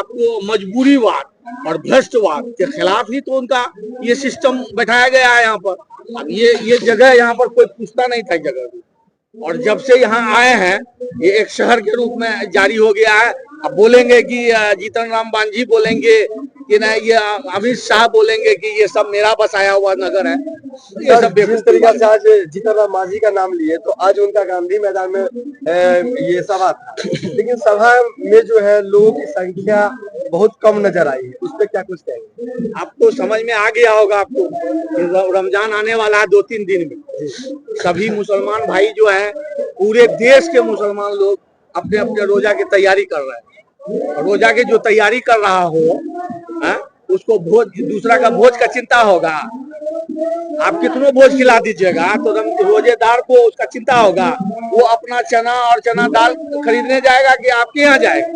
आपको मजबूरीवाद और भ्रष्टवाद के खिलाफ ही तो उनका ये सिस्टम बैठाया गया है यहाँ पर। अब ये जगह यहाँ पर कोई पूछता नहीं था जगह की, और जब से यहाँ आए हैं ये एक शहर के रूप में जारी हो गया है। अब बोलेंगे कि जीतन राम मांझी बोलेंगे कि नहीं, ये अमित शाह बोलेंगे कि ये सब मेरा बसाया हुआ नगर है। ये सब जिस तरीके से आज जीतन राम मांझी का नाम लिए तो आज उनका गांधी मैदान में ये सभा था, लेकिन सभा में जो है लोगों की संख्या बहुत कम नजर आई है, उस पर क्या कुछ कहेंगे? आपको समझ में आ गया होगा आपको रमजान आने वाला है 2-3 दिन में। सभी मुसलमान भाई जो है, पूरे देश के मुसलमान लोग अपने अपने रोजा की तैयारी कर रहे हैं। रोजा की जो तैयारी कर रहा हो उसको भोज, दूसरा का भोज का चिंता होगा। आप कितनों भोज खिला दीजिएगा तो रोजेदार को उसका चिंता होगा। वो अपना चना और चना दाल खरीदने जाएगा कि आपके यहाँ जाएगा।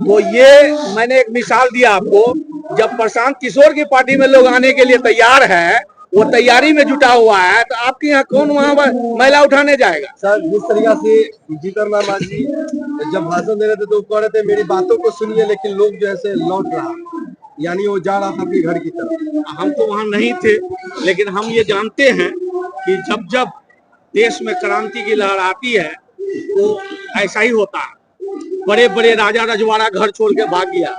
तो ये मैंने एक मिसाल दिया आपको, जब प्रशांत किशोर की पार्टी में लोग आने के लिए तैयार है, वो तैयारी में जुटा हुआ है, तो आपके यहाँ कौन वहाँ महिला उठाने जाएगा? सर, जिस तरीका से जीतन राम मांझी जब भाषण दे रहे थे तो कह रहे थे मेरी बातों को सुनिए, लेकिन लोग जो है लौट रहा, यानी वो जा रहा था अपने घर की तरफ। हम तो वहाँ नहीं थे, लेकिन हम ये जानते हैं कि जब जब देश में क्रांति की लहर आती है तो ऐसा ही होता है। बड़े बड़े राजा रजवाड़ा घर छोड़ के भाग गया,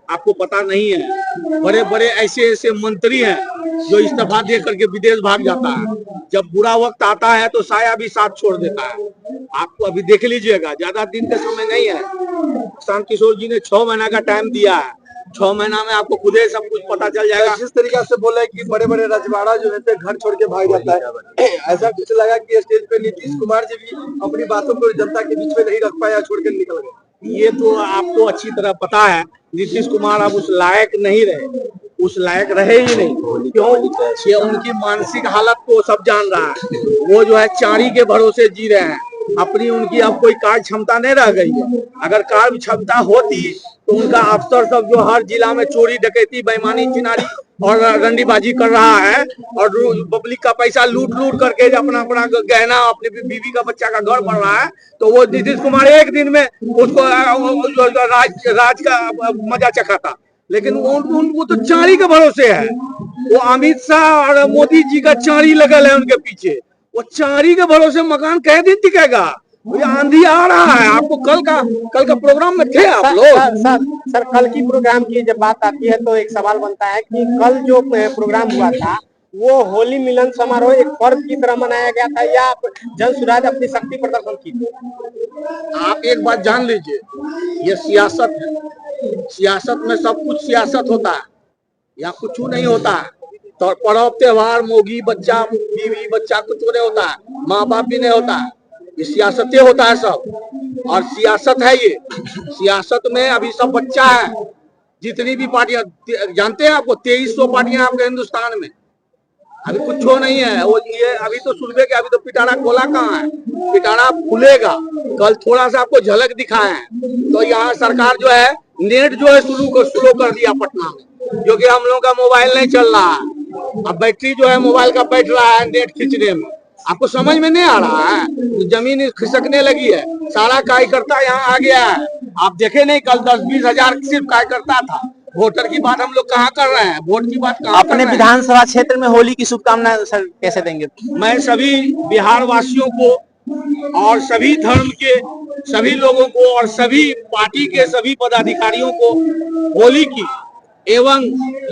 आपको पता नहीं है। बड़े बड़े ऐसे मंत्री हैं जो इस्तीफा दे करके विदेश भाग जाता है। जब बुरा वक्त आता है तो साया भी साथ छोड़ देता है। आपको अभी देख लीजिएगा, ज्यादा दिन का समय नहीं है। प्रशांत किशोर जी ने 6 महीना का टाइम दिया है। 6 महीना में आपको खुद ही सब कुछ पता चल जाएगा। जिस तरीके से बोले कि बड़े बड़े रजवाड़ा जो है घर छोड़ के भाग जाता है, ऐसा कुछ लगा कि स्टेज पे नीतीश कुमार जी भी अपनी बातों को जनता के बीच में नहीं रख पाया, छोड़ कर निकल गए। ये तो आपको अच्छी तरह पता है, नीतीश कुमार अब उस लायक नहीं रहे, उस लायक रहे ही नहीं। क्यों? ये उनकी मानसिक हालत को सब जान रहा है। वो जो है चारी के भरोसे जी रहे हैं। अपनी उनकी अब कोई कार्य क्षमता नहीं रह गई है। अगर कार्य क्षमता होती तो उनका अफसर सब जो हर जिला में चोरी डकैती बेईमानी चिनारी और रंडीबाजी कर रहा है और पब्लिक का पैसा लूट करके अपना अपना गहना अपने बीवी का बच्चा का घर बढ़ रहा है, तो वो नीतीश कुमार एक दिन में उसको राज का मजा चखाता। लेकिन वो तो चारी के भरोसे है। वो अमित शाह और मोदी जी का चारी लगल है उनके पीछे। वो चारी के भरोसे मकान कई दिन टिकेगा? ये आंधी आ रहा है। आपको कल का प्रोग्राम में थे आप लोग? सर, कल की प्रोग्राम की जब बात आती है तो एक सवाल बनता है कि कल जो प्रोग्राम हुआ था वो होली मिलन समारोह एक पर्व की तरह मनाया गया था या जन सुराज अपनी शक्ति प्रदर्शन की थी? आप एक बात जान लीजिए, ये सियासत है। सियासत में सब कुछ सियासत होता है, यहाँ कुछ नहीं होता है। तो पर्व त्योहार मोगी बच्चा बीवी बच्चा कुछ नहीं होता है, माँ बाप भी नहीं होता है। ये सियासतें होता है सब, और सियासत है ये। सियासत में अभी सब बच्चा है। जितनी भी पार्टियां जानते हैं आपको, 2300 पार्टियां आपके हिंदुस्तान में, अभी कुछ हो नहीं है। वो ये अभी तो सुनबे के अभी तो पिटारा खोला कहाँ है? पिटारा खुलेगा। कल थोड़ा सा आपको झलक दिखाए हैं। तो यहाँ सरकार जो है नेट जो है स्लो कर दिया पटना में, जो कि हम लोगों का मोबाइल नहीं चल रहा है। अब बैटरी जो है मोबाइल का बैठ रहा है नेट खींचने में। आपको समझ में नहीं आ रहा है? तो जमीन खिसकने लगी है। सारा कार्यकर्ता यहाँ आ गया है। आप देखे नहीं, कल 10-20 हजार सिर्फ कार्यकर्ता था। वोटर की बात हम लोग कहाँ कर रहे हैं? वोट की बात कहाँ? अपने विधानसभा क्षेत्र में होली की शुभकामनाएं सर कैसे देंगे? मैं सभी बिहार वासियों को और सभी धर्म के सभी लोगों को और सभी पार्टी के सभी पदाधिकारियों को होली की एवं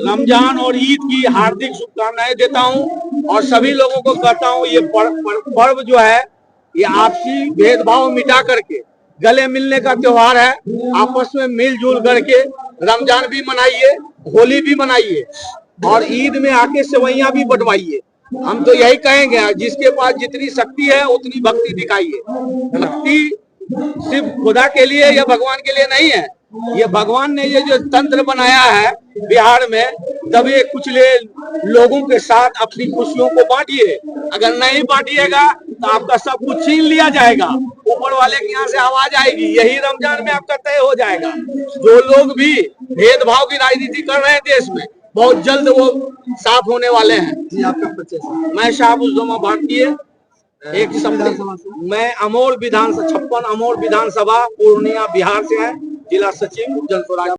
रमजान और ईद की हार्दिक शुभकामनाएं देता हूं। और सभी लोगों को कहता हूं, ये पर्व जो है ये आपसी भेदभाव मिटा करके गले मिलने का त्योहार है। आपस में मिलजुल करके रमजान भी मनाइए, होली भी मनाइए और ईद में आके सेवैयां भी बंटवाइए। हम तो यही कहेंगे, जिसके पास जितनी शक्ति है उतनी भक्ति दिखाइए। भक्ति सिर्फ खुदा के लिए या भगवान के लिए नहीं है। ये भगवान ने ये जो तंत्र बनाया है बिहार में, दबे कुचले लोगों के साथ अपनी खुशियों को बांटिए। अगर नहीं बांटिएगा तो आपका सब कुछ छीन लिया जाएगा। ऊपर वाले के यहाँ से आवाज आएगी, यही रमजान में आपका तय हो जाएगा। जो लोग भी भेदभाव की राजनीति कर रहे हैं देश में, बहुत जल्द वो साफ होने वाले हैं। जी, आपका परिचय? मैं शाहबुज़्ज़मा भारतीय, एक मैं अमोल विधानसभा 56 अमोल विधानसभा पूर्णिया बिहार से है, जिला सचिव जन स्वराज।